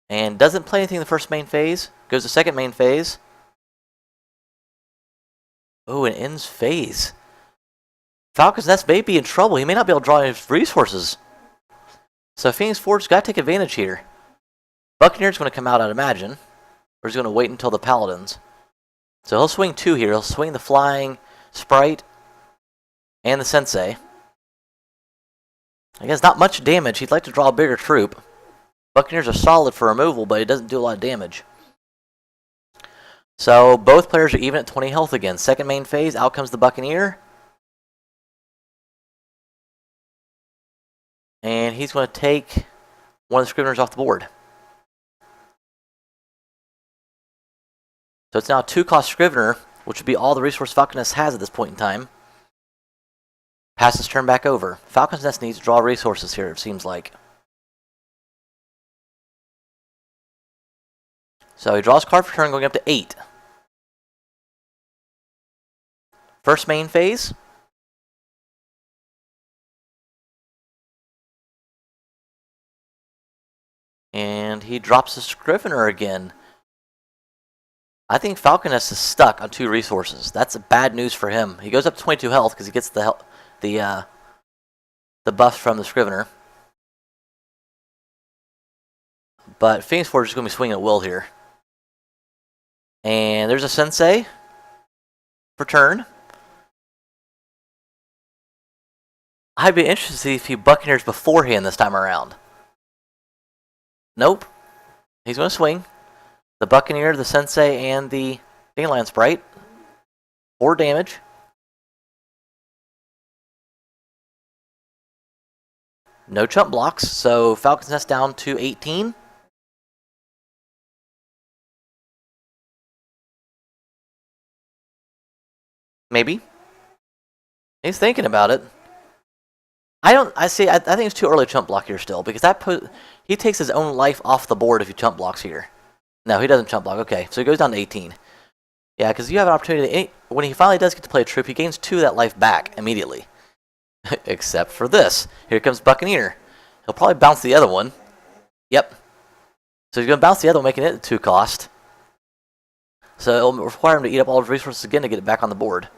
And doesn't play anything in the first main phase. Goes to second main phase. Oh, and ends phase. Falcon's Nest may be in trouble. He may not be able to draw any resources. So Phoenix Forge's got to take advantage here. Buccaneer's going to come out, I'd imagine. Or he's going to wait until the Paladins. So he'll swing 2 here. He'll swing the Flying Sprite and the Sensei. I guess not much damage. He'd like to draw a bigger troop. Buccaneers are solid for removal, but it doesn't do a lot of damage. So both players are even at 20 health again. Second main phase, out comes the Buccaneer. And he's going to take one of the Scriveners off the board. So it's now a 2-cost Scrivener, which would be all the resource Falcon's Nest has at this point in time. Passes turn back over. Falcon's Nest needs to draw resources here, it seems like. So he draws card for turn, going up to 8. First main phase. And he drops a Scrivener again. I think Falcon's Nest is stuck on 2 resources. That's bad news for him. He goes up to 22 health because he gets the buff from the Scrivener. But Phoenix Forge is going to be swinging at will here. And there's a Sensei for turn. I'd be interested to see if he Buccaneers beforehand this time around. Nope. He's going to swing. The Buccaneer, the Sensei, and the Dandelion Sprite. 4 damage. No chump blocks, so Falcons Nest down to 18. Maybe. He's thinking about it. I think it's too early to chump block here still, because he takes his own life off the board if he chump blocks here. No, he doesn't chump block. Okay, so he goes down to 18. Yeah, because you have an opportunity when he finally does get to play a troop, he gains 2 of that life back immediately. Except for this. Here comes Buccaneer. He'll probably bounce the other one. Yep. So he's going to bounce the other one, making it a 2 cost. So it'll require him to eat up all his resources again to get it back on the board.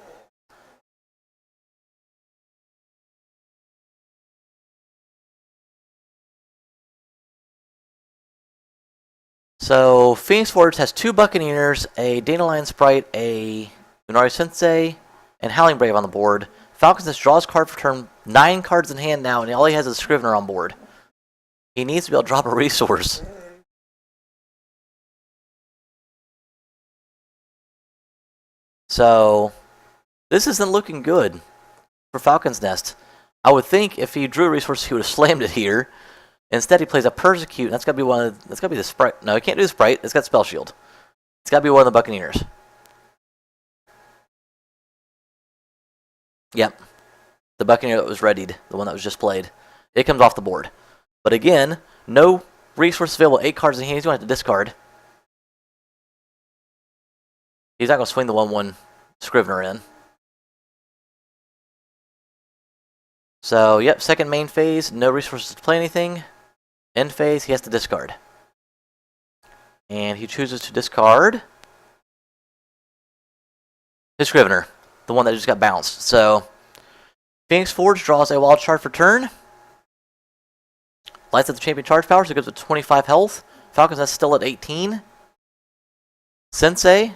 So Phoenix Forge has 2 Buccaneers, a Dandelion Sprite, a Minari Sensei, and Howling Brave on the board. Falcons Nest draws card for turn, 9 cards in hand now, and all he has is a Scrivener on board. He needs to be able to drop a resource. So this isn't looking good for Falcons Nest. I would think if he drew a resource, he would have slammed it here. Instead, he plays a Persecute, and that's got to be the Sprite. No, he can't do the Sprite. It's got Spell Shield. It's got to be one of the Buccaneers. Yep. The Buccaneer that was readied, the one that was just played. It comes off the board. But again, no resources available. 8 cards in hand. He's going to have to discard. He's not going to swing the 1/1 Scrivener in. So, yep, second main phase. No resources to play anything. End phase, he has to discard. And he chooses to discard his Scrivener, the one that just got bounced. So, Phoenix Forge draws a wild card for turn. Lights up the champion charge power, so it goes with 25 health. Falcons Nest still at 18. Sensei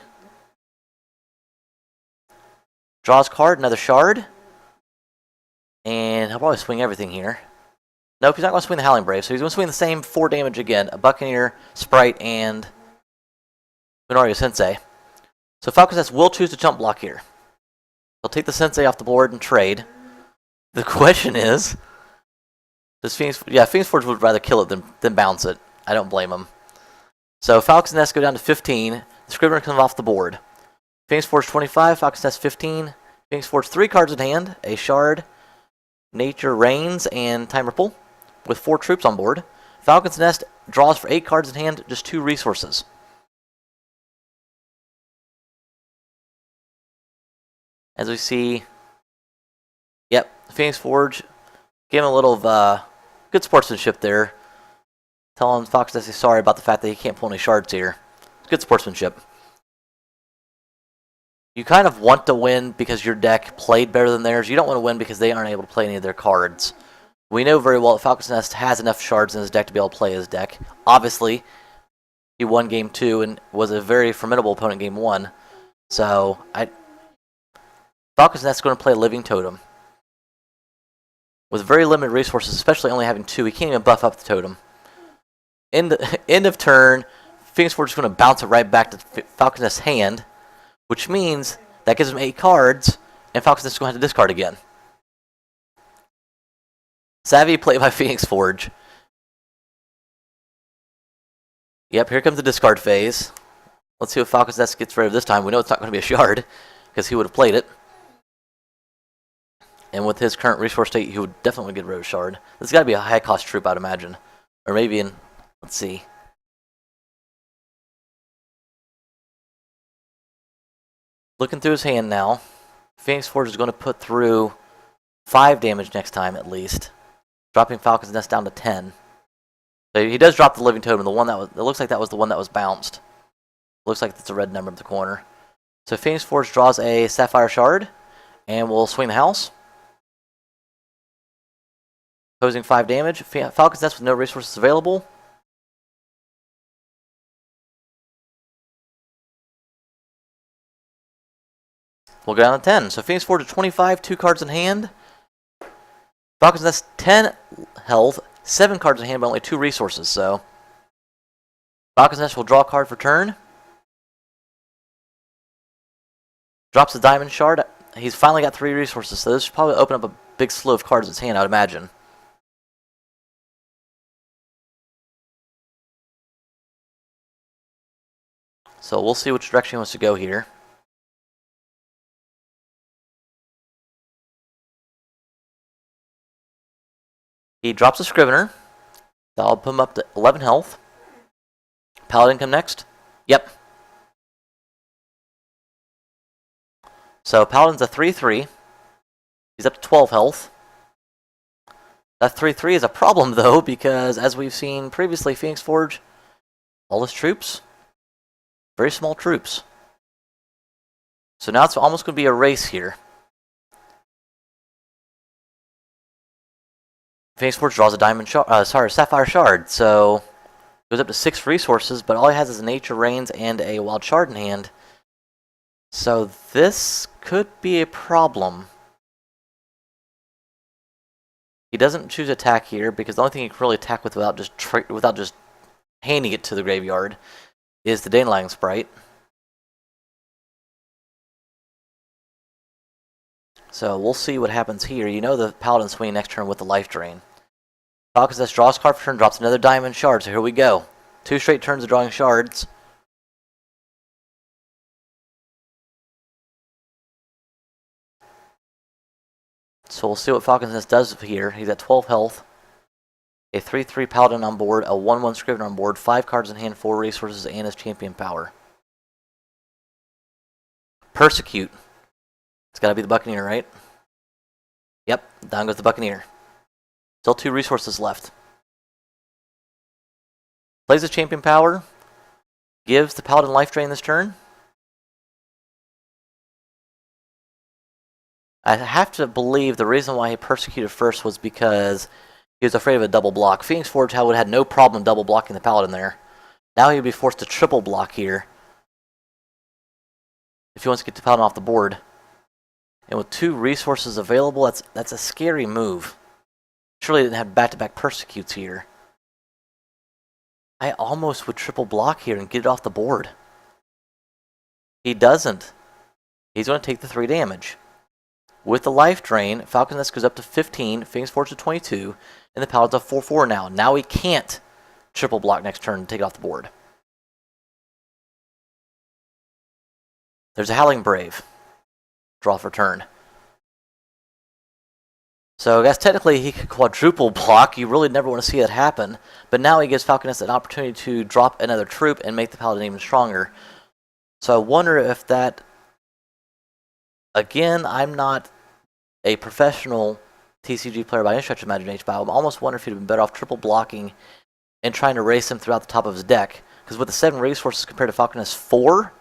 draws card, another shard. And he'll probably swing everything here. Nope, he's not going to swing the Howling Brave, so he's going to swing the same 4 damage again. A Buccaneer, Sprite, and Minario Sensei. So Falcons Nest will choose to jump block here. They'll take the Sensei off the board and trade. The question is, does Phoenix... Yeah, Phoenix Forge would rather kill it than bounce it. I don't blame him. So Falcons Nest go down to 15. The Scrivener comes off the board. Phoenix Forge 25, Falcons Nest 15. Phoenix Forge 3 cards in hand. A Shard, Nature Reigns, and Time Ripple, with 4 troops on board. Falcons Nest draws for 8 cards in hand, just 2 resources. As we see, yep, Phoenix Forge, give him a little good sportsmanship there. Telling Falcons Nest he's sorry about the fact that he can't pull any shards here. It's good sportsmanship. You kind of want to win because your deck played better than theirs. You don't want to win because they aren't able to play any of their cards. We know very well that Falcons Nest has enough shards in his deck to be able to play his deck. Obviously, he won Game 2 and was a very formidable opponent Game 1. So, Falcons Nest is going to play Living Totem. With very limited resources, especially only having 2, he can't even buff up the totem. End of turn, Phoenix Forge is going to bounce it right back to Falcons Nest's hand, which means that gives him 8 cards, and Falcons Nest is going to have to discard again. Savvy play by Phoenix Forge. Yep, here comes the discard phase. Let's see what Falcons Nest gets rid of this time. We know it's not going to be a shard, because he would have played it. And with his current resource state, he would definitely get rid of a shard. This has got to be a high-cost troop, I'd imagine. Or maybe in... Let's see. Looking through his hand now, Phoenix Forge is going to put through 5 damage next time at least, dropping Falcons Nest down to 10. So he does drop the Living Totem, the one that was. It looks like that was the one that was bounced. Looks like it's a red number in the corner. So Phoenix Forge draws a Sapphire Shard, and will swing the house, posing 5 damage. Falcons Nest with no resources available. We'll go down to 10. So Phoenix Forge at 25, 2 cards in hand. Falcons Nest 10 health, 7 cards in hand, but only 2 resources. So Falcons Nest will draw a card for turn. Drops the Diamond Shard. He's finally got 3 resources, so this should probably open up a big slew of cards in his hand, I would imagine. So we'll see which direction he wants to go here. He drops a Scrivener. That'll put him up to 11 health. Paladin come next. Yep. So Paladin's a 3/3. He's up to 12 health. That 3/3 is a problem though, because as we've seen previously, Phoenix Forge, all his troops, very small troops. So now it's almost going to be a race here. Phoenix Forge draws a Sapphire Shard, so goes up to 6 resources, but all he has is Nature Reigns and a Wild Shard in hand. So this could be a problem. He doesn't choose attack here because the only thing he can really attack with without just handing it to the graveyard is the Dandelion Sprite. So we'll see what happens here. You know the Paladin swing next turn with the Life Drain. Falcons Nest draws card for turn, drops another Diamond Shard. So here we go. 2 straight turns of drawing shards. So we'll see what Falcons Nest does here. He's at 12 health. A 3/3 Paladin on board, a 1/1 Scrivener on board, 5 cards in hand, 4 resources, and his champion power. Persecute. It's got to be the Buccaneer, right? Yep, down goes the Buccaneer. Still 2 resources left. Plays his champion power. Gives the Paladin Life Drain this turn. I have to believe the reason why he persecuted first was because he was afraid of a double block. Phoenix Forge would have had no problem double blocking the Paladin there. Now he'd be forced to triple block here if he wants to get the Paladin off the board. And with 2 resources available, that's a scary move. Surely he didn't have back-to-back persecutes here. I almost would triple block here and get it off the board. He doesn't. He's going to take the 3 damage. With the Life Drain, Falcon Nest goes up to 15, Phoenix Forge to 22, and the Paladin's a 4/4 now. Now he can't triple block next turn and take it off the board. There's a Howling Brave. Draw for turn. So I guess technically he could quadruple block. You really never want to see that happen. But now he gives Falcon Nest an opportunity to drop another troop and make the Paladin even stronger. So I wonder if that... Again, I'm not a professional TCG player by any stretch of imagination, but I almost wonder if he'd have been better off triple blocking and trying to race him throughout the top of his deck. Because with the 7 resources compared to Falcon Nest's 4,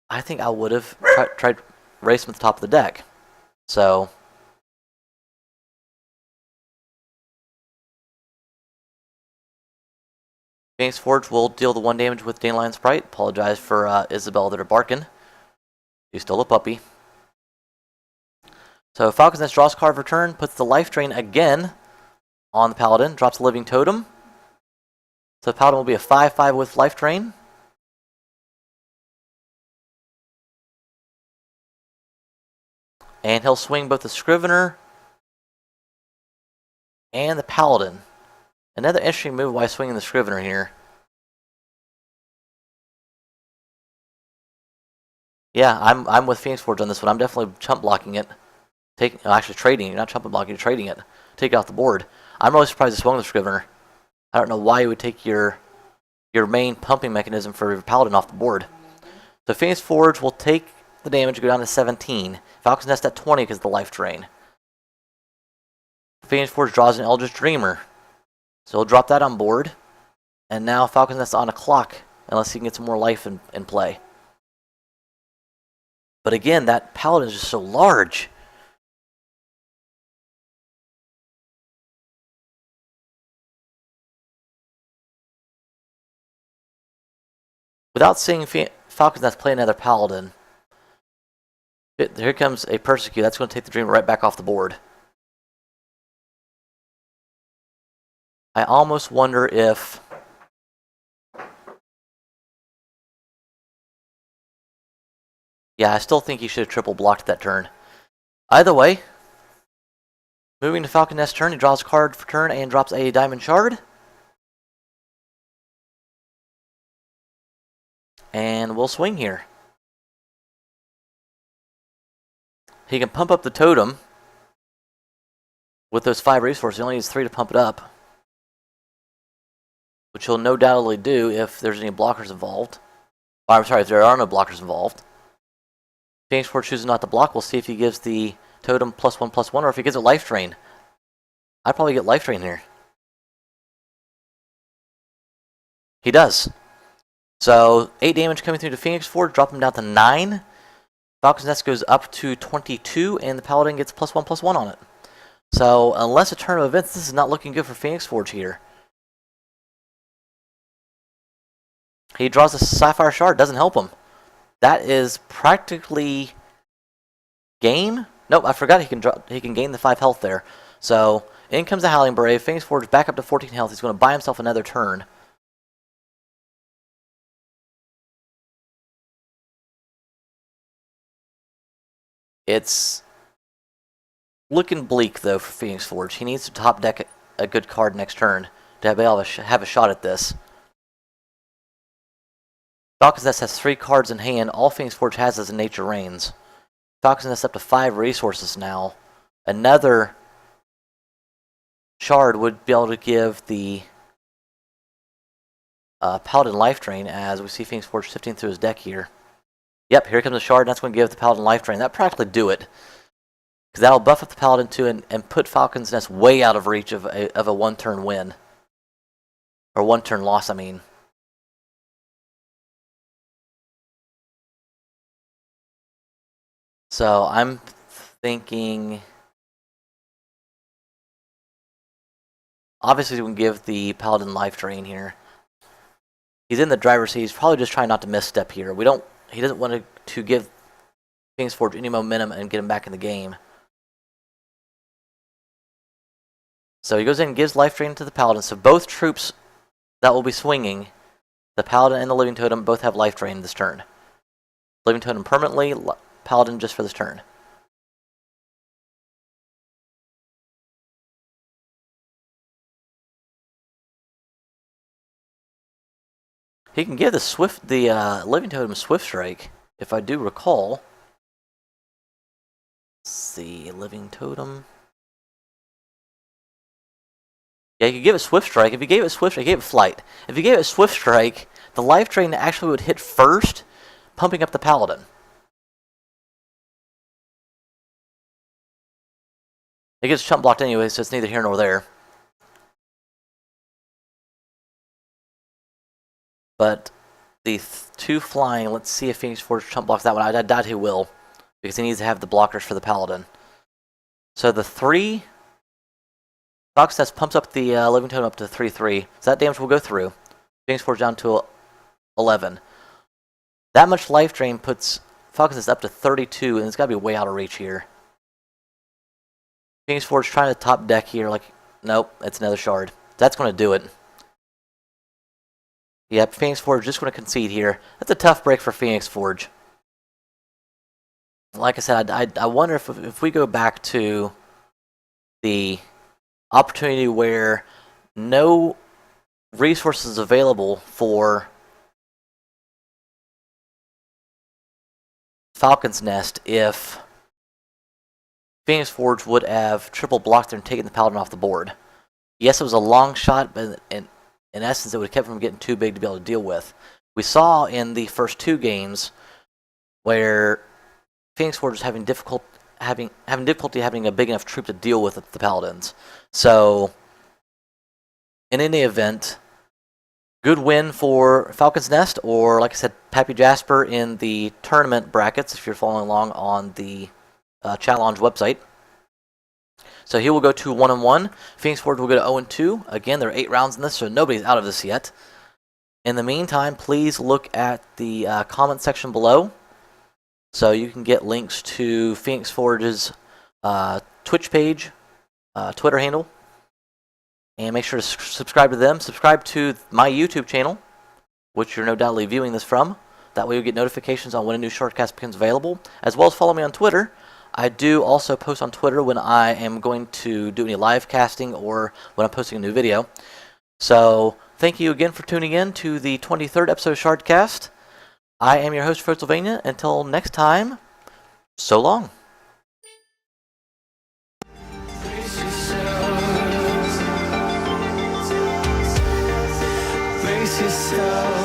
I think I would have tried to race him at the top of the deck. So... Phoenix Forge will deal the 1 damage with Dandelion Sprite. Apologize for Isabel that are barking. She's still a puppy. So Falcons Nest draws a card for turn, puts the Life Drain again on the Paladin, drops a Living Totem. So the Paladin will be a 5/5 with Life Drain. And he'll swing both the Scrivener and the Paladin. Another interesting move while swinging the Scrivener here. Yeah, I'm with Phoenix Forge on this one. I'm definitely chump blocking it. Actually trading it. Not chump blocking, you're trading it. Take it off the board. I'm really surprised he swung the Scrivener. I don't know why you would take your main pumping mechanism for your Paladin off the board. So Phoenix Forge will take the damage, go down to 17. Falcons Nest at 20 because of the Life Drain. Phoenix Forge draws an Eldritch Dreamer. So he'll drop that on board. And now Falcons Nest on a clock, unless he can get some more life in play. But again, that Paladin is just so large. Without seeing Falcons Nest play another Paladin, here comes a Persecute. That's going to take the Dreamer right back off the board. I almost wonder if... Yeah, I still think he should have triple blocked that turn. Either way, moving to Falcon Nest turn, he draws a card for turn and drops a Diamond Shard. And we'll swing here. He can pump up the totem with those 5 resources. He only needs 3 to pump it up, which he'll no doubtly do if there's any blockers involved. Or, I'm sorry, if there are no blockers involved. Phoenix Forge chooses not to block. We'll see if he gives the totem +1/+1 or if he gives it Life Drain. I'd probably get Life Drain here. He does. So 8 damage coming through to Phoenix Forge, drop him down to 9. Falcon's Nest goes up to 22, and the Paladin gets +1/+1 on it. So unless a turn of events, this is not looking good for Phoenix Forge here. He draws a Sapphire Shard, doesn't help him. That is practically game. Nope, I forgot he can gain the 5 health there. So in comes the Howling Brave. Phoenix Forge back up to 14 health. He's going to buy himself another turn. It's looking bleak though for Phoenix Forge. He needs to top deck a good card next turn to be able to have a shot at this. Falcon's Nest has 3 cards in hand. All Phoenix Forge has is Nature Reigns. Falcon's Nest up to 5 resources now. Another shard would be able to give the Paladin Life Drain, as we see Phoenix Forge sifting through his deck here. Yep, here comes a shard, and that's going to give the Paladin Life Drain. That practically do it. Because that'll buff up the Paladin too and put Falcon's Nest way out of reach of a 1-turn win. Or 1-turn loss, I mean. So I'm thinking, obviously we can give the Paladin Life Drain here. He's in the driver's seat. He's probably just trying not to misstep here. He doesn't want to give Phoenix Forge any momentum and get him back in the game. So he goes in and gives Life Drain to the Paladin. So both troops that will be swinging, the Paladin and the Living Totem, both have Life Drain this turn. Living Totem permanently, Paladin just for this turn. He can give the Living Totem Swift Strike, if I do recall. Let's see, Living Totem. Yeah, you could give it Swift Strike. If you gave it Swift Strike, he gave it Flight. If you gave it Swift Strike, the Life Drain actually would hit first, pumping up the Paladin. It gets chump blocked anyway, so it's neither here nor there. But the 2 flying, let's see if Phoenix Forge chump blocks that one. I doubt he will, because he needs to have the blockers for the Paladin. So the 3, Falcon's Nest pumps up the Living Totem up to 3/3. So that damage will go through. Phoenix Forge down to 11. That much Life Drain puts Falcon's Nest up to 32, and it's got to be way out of reach here. Phoenix Forge trying to top deck here, like, nope, it's another shard. That's going to do it. Yep, Phoenix Forge just going to concede here. That's a tough break for Phoenix Forge. Like I said, I wonder if we go back to the opportunity where no resources available for Falcon's Nest, if Phoenix Forge would have triple blocked there and taken the Paladin off the board. Yes, it was a long shot, but in essence, it would have kept him from getting too big to be able to deal with. We saw in the first 2 games where Phoenix Forge was having difficulty having a big enough troop to deal with the Paladins. So, in any event, good win for Falcon's Nest, or like I said, Pappy Jasper in the tournament brackets, if you're following along on the challenge website. So he will go to 1-1. Phoenix Forge will go to 0-2. Again, there are 8 rounds in this, so nobody's out of this yet. In the meantime, please look at the comment section below, so you can get links to Phoenix Forge's Twitch page, Twitter handle, and make sure to subscribe to them. Subscribe to my YouTube channel, which you're no doubtly viewing this from. That way you'll get notifications on when a new shortcast becomes available, as well as follow me on Twitter. I do also post on Twitter when I am going to do any live casting or when I'm posting a new video. So thank you again for tuning in to the 23rd episode of Shardcast. I am your host, Pennsylvania. Until next time, so long. Brace yourself.